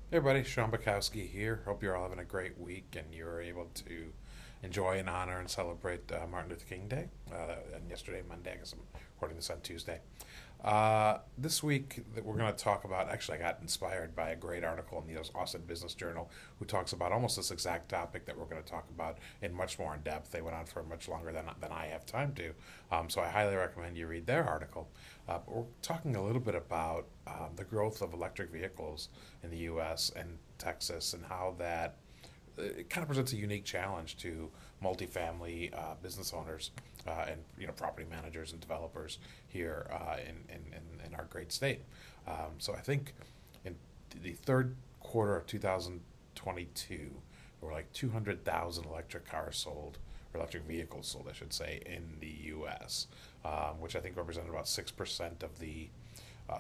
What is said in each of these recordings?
Hey everybody, Sean Bukowski here. Hope you're all having a great week and you're able to enjoy and honor and celebrate Martin Luther King Day. And yesterday, Monday, I guess I'm recording this on Tuesday. This week, that we're going to talk about. Actually, I got inspired by a great article in the Austin Business Journal who talks about almost this exact topic that we're going to talk about in much more in depth. They went on for much longer than I have time to. So I highly recommend you read their article. But we're talking a little bit about the growth of electric vehicles in the U.S. and Texas and how that it kind of presents a unique challenge to multifamily business owners and property managers and developers here in our great state. So I think in the third quarter of 2022, there were like 200,000 electric cars sold, or electric vehicles sold, I should say, in the U.S., which I think represented about 6% of the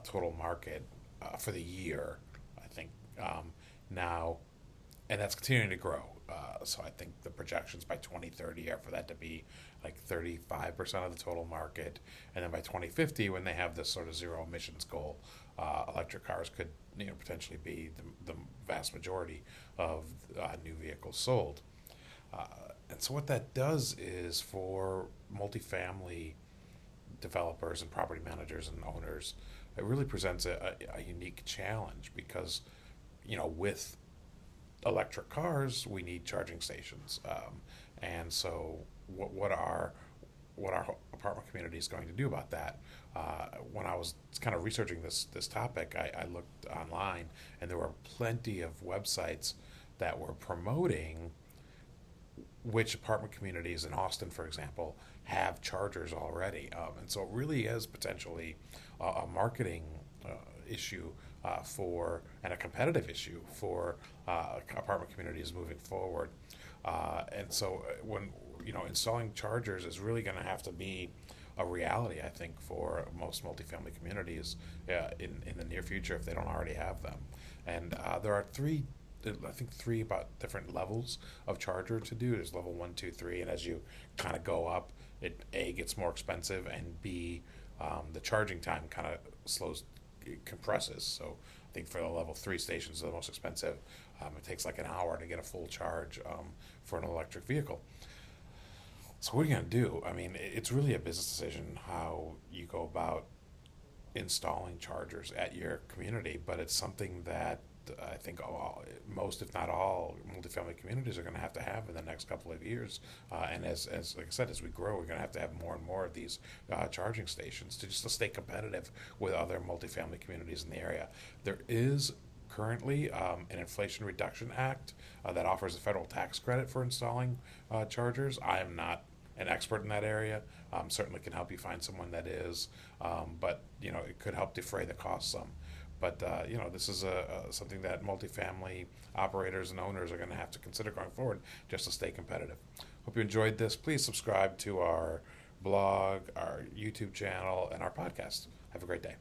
total market for the year. I think now and that's continuing to grow. So I think the projections by 2030 are for that to be like 35% of the total market, and then by 2050, when they have this sort of zero emissions goal, electric cars could potentially be the vast majority of new vehicles sold. Uh, and so what that does is for multifamily developers and property managers and owners, it really presents a unique challenge because with electric cars, we need charging stations. And so, what our apartment community is going to do about that? When I was kind of researching this topic, I looked online, and there were plenty of websites that were promoting which apartment communities in Austin, for example, have chargers already. And so it really is potentially a marketing issue and a competitive issue for apartment communities moving forward. And so when installing chargers is really going to have to be a reality, I think, for most multifamily communities in the near future if they don't already have them. And there are three about different levels of charger to do. There's level one, two, three, and as you kind of go up, it A gets more expensive, and B the charging time kind of compresses. So I think for the level three stations, the most expensive, it takes like an hour to get a full charge for an electric vehicle. So what are you going to do? I mean, it's really a business decision how you go about installing chargers at your community, but it's something that I think most, if not all, multifamily communities are going to have in the next couple of years. And as like I said, as we grow, we're going to have more and more of these charging stations to stay competitive with other multifamily communities in the area. There is currently an Inflation Reduction Act that offers a federal tax credit for installing chargers. I am not an expert in that area. Certainly can help you find someone that is, but it could help defray the cost some. But this is something that multifamily operators and owners are going to have to consider going forward just to stay competitive. Hope you enjoyed this. Please subscribe to our blog, our YouTube channel, and our podcast. Have a great day.